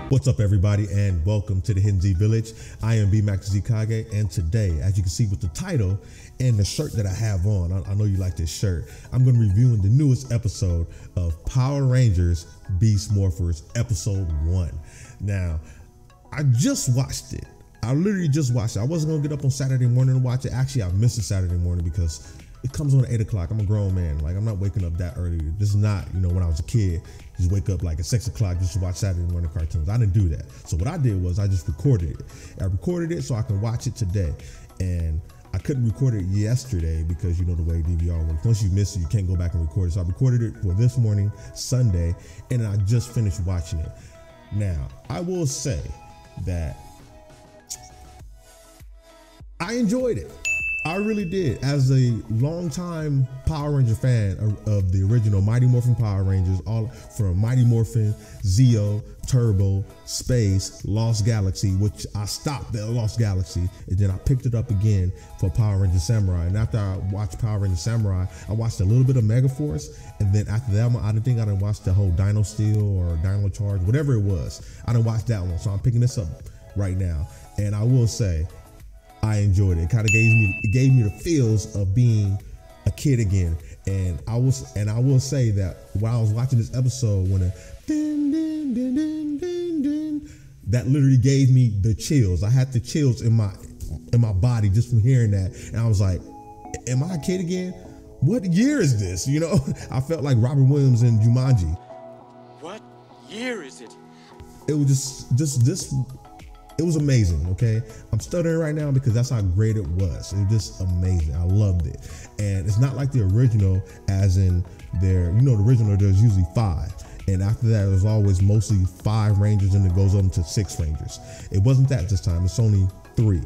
What's up, everybody, and welcome to the Hidden Z Village. I am B-Max Zikage, and today, as you can see with the title and the shirt that I have on, I know you like this shirt, I'm going to be reviewing the newest episode of Power Rangers Beast Morphers, Episode 1. Now, I just watched it. I literally just watched it. I wasn't going to get up on Saturday morning to watch it. Actually, I missed it Saturday morning because it comes on at 8 o'clock. I'm a grown man. Like, I'm not waking up that early. This is not, when I was a kid, just wake up like at 6 o'clock just to watch Saturday morning cartoons. I didn't do that. So what I did was I just recorded it. I recorded it so I can watch it today. And I couldn't record it yesterday because you know the way DVR works. Once you miss it, you can't go back and record it. So I recorded it for this morning, Sunday, and I just finished watching it. Now, I will say that I enjoyed it. I really did. As a longtime Power Ranger fan of the original Mighty Morphin Power Rangers, all from Mighty Morphin, Zeo, Turbo, Space, Lost Galaxy, which I stopped at Lost Galaxy, and then I picked it up again for Power Ranger Samurai. And after I watched Power Ranger Samurai, I watched a little bit of Megaforce, and then after that, I didn't watch the whole Dino Steel or Dino Charge, whatever it was. I didn't watch that one, so I'm picking this up right now. And I will say, I enjoyed it. It kind of gave me the feels of being a kid again. And I will say that while I was watching this episode, when that literally gave me the chills. I had the chills in my body just from hearing that. And I was like, am I a kid again? What year is this? I felt like Robert Williams in Jumanji. What year is it? It was just it was amazing, okay? I'm stuttering right now because that's how great it was. It was just amazing. I loved it. And it's not like the original, as in the original, there's usually 5. And after that, there's always mostly 5 Rangers, and it goes up to 6 Rangers. It wasn't that this time. It's only 3.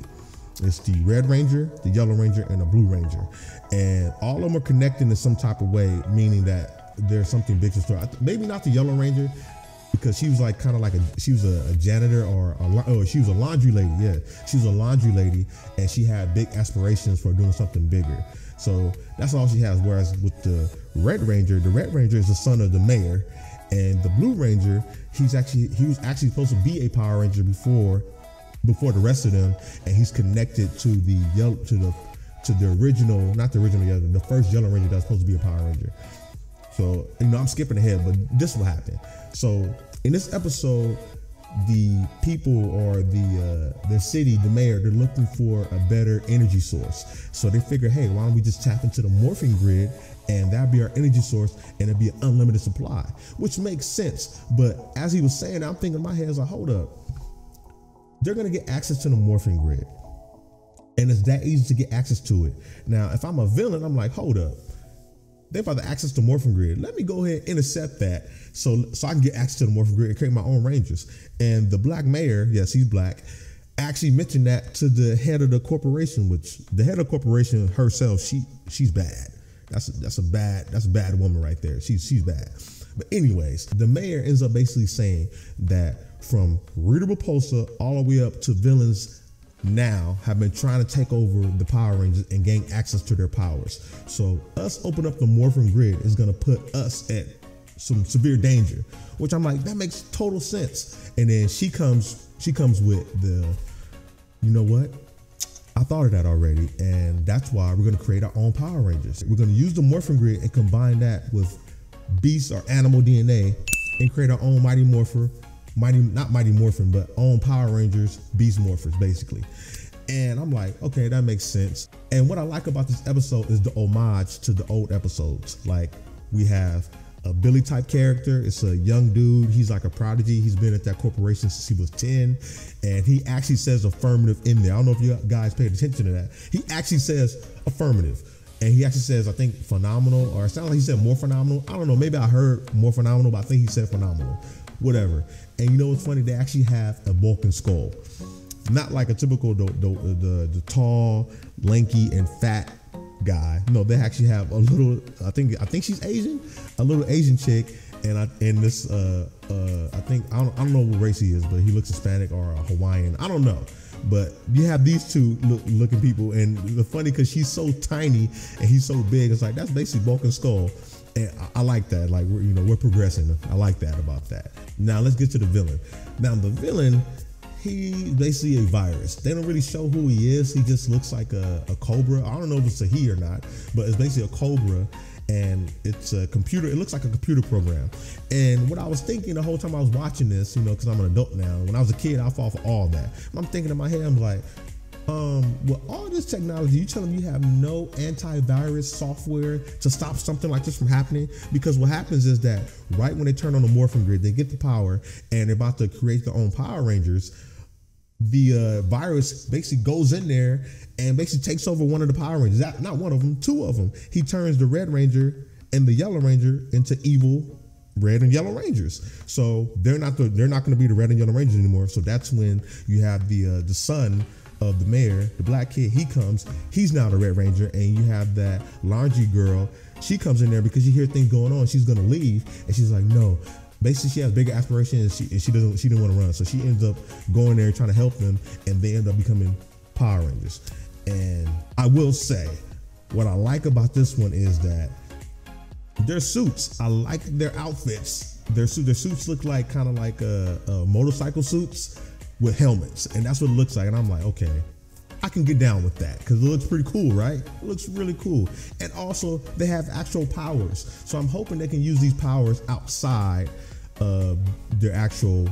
It's the Red Ranger, the Yellow Ranger, and the Blue Ranger. And all of them are connected in some type of way, meaning that there's something big to store. Maybe not the Yellow Ranger, because she was like she was a janitor or she was a laundry lady. Yeah, she was a laundry lady, and she had big aspirations for doing something bigger. So that's all she has. Whereas with the Red Ranger is the son of the mayor, and the Blue Ranger, he was actually supposed to be a Power Ranger before the rest of them, and he's connected to the original, not the original, the first Yellow Ranger that was supposed to be a Power Ranger. So, I'm skipping ahead, but this will happen. So, in this episode, the people or the city, the mayor, they're looking for a better energy source. So they figure, hey, why don't we just tap into the morphing grid, and that'd be our energy source, and it'd be an unlimited supply, which makes sense. But as he was saying, I'm thinking in my head, I was like, hold up. They're going to get access to the morphing grid, and it's that easy to get access to it. Now, if I'm a villain, I'm like, hold up. They're about to access the morphing grid. Let me go ahead and intercept that so I can get access to the morphing grid and create my own Rangers. And the black mayor, yes, he's black, actually mentioned that to the head of the corporation, which the head of the corporation herself, she's bad. That's a bad woman right there. She's bad. But anyways, the mayor ends up basically saying that from Rita Repulsa all the way up to villains now have been trying to take over the Power Rangers and gain access to their powers. So us open up the morphing grid is going to put us at some severe danger, which I'm like, that makes total sense. And then she comes with the, you know what? I thought of that already, and that's why we're going to create our own Power Rangers. We're going to use the morphing grid and combine that with beast or animal DNA and create our own Mighty Morphin, but own Power Rangers, Beast Morphers, basically. And I'm like, okay, that makes sense. And what I like about this episode is the homage to the old episodes. Like, we have a Billy type character. It's a young dude. He's like a prodigy. He's been at that corporation since he was 10. And he actually says affirmative in there. I don't know if you guys paid attention to that. He actually says affirmative. And he actually says, I think, phenomenal, or it sounds like he said more phenomenal. I don't know. Maybe I heard more phenomenal, but I think he said phenomenal. Whatever. And you know what's funny? They actually have a Vulcan skull. Not like a typical the tall, lanky, and fat guy. No, they actually have a little. I think she's Asian, a little Asian chick, and I don't know what race he is, but he looks Hispanic or Hawaiian. I don't know, But you have these two looking people, and the funny because she's so tiny and he's so big. It's like that's basically Bulk and Skull, and I like that. Like we're progressing. I like that about that. Now let's get to the villain. Now the villain, he basically a virus. They don't really show who he is. He just looks like a cobra. I don't know if it's a he or not, but it's basically a cobra. And it's a computer, it looks like a computer program. And what I was thinking the whole time I was watching this, because I'm an adult now, when I was a kid, I fall for all that. And I'm thinking in my head, I'm like, with all this technology, you telling me you have no antivirus software to stop something like this from happening? Because what happens is that right when they turn on the morphing grid, they get the power and they're about to create their own Power Rangers. The virus basically goes in there and basically takes over one of the Power Rangers. Not one of them, two of them. He turns the Red Ranger and the Yellow Ranger into evil Red and Yellow Rangers. So they're not going to be the Red and Yellow Rangers anymore. So that's when you have the son of the mayor, the black kid. He comes. He's now the Red Ranger, and you have that laundry girl. She comes in there because she hears things going on. She's going to leave, and she's like, no. Basically, she has bigger aspirations, and she didn't want to run, so she ends up going there trying to help them, and they end up becoming Power Rangers. And I will say, what I like about this one is that their suits. I like their outfits. Their suits look like kind of like motorcycle suits with helmets, and that's what it looks like. And I'm like, okay, I can get down with that because it looks pretty cool, right? It looks really cool. And also, they have actual powers. So I'm hoping they can use these powers outside of their actual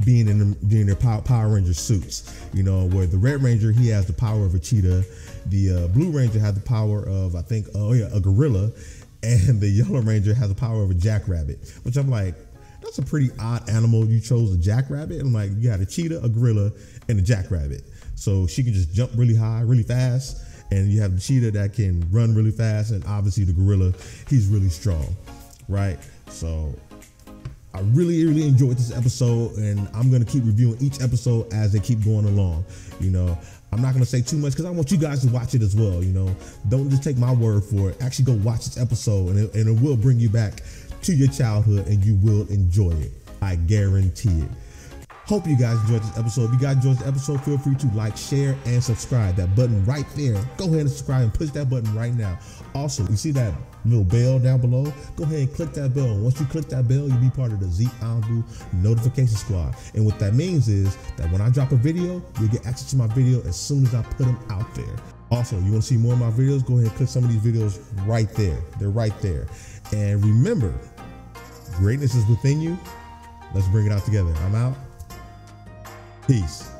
being in their Power Ranger suits. Where the Red Ranger, he has the power of a cheetah. The Blue Ranger has the power of, I think, a gorilla. And the Yellow Ranger has the power of a jackrabbit, which I'm like, that's a pretty odd animal. You chose a jackrabbit. I'm like, you got a cheetah, a gorilla, and a jackrabbit. So she can just jump really high, really fast. And you have the cheetah that can run really fast. And obviously the gorilla, he's really strong, right? So I really, really enjoyed this episode. And I'm going to keep reviewing each episode as they keep going along. I'm not going to say too much because I want you guys to watch it as well. Don't just take my word for it. Actually go watch this episode and it will bring you back to your childhood and you will enjoy it. I guarantee it. Hope you guys enjoyed this episode. If you guys enjoyed this episode, feel free to like, share, and subscribe. That button right there. Go ahead and subscribe and push that button right now. Also, you see that little bell down below? Go ahead and click that bell. And once you click that bell, you'll be part of the Z Ambu notification squad. And what that means is that when I drop a video, you'll get access to my video as soon as I put them out there. Also, you want to see more of my videos? Go ahead and click some of these videos right there. They're right there. And remember, greatness is within you. Let's bring it out together. I'm out. Peace.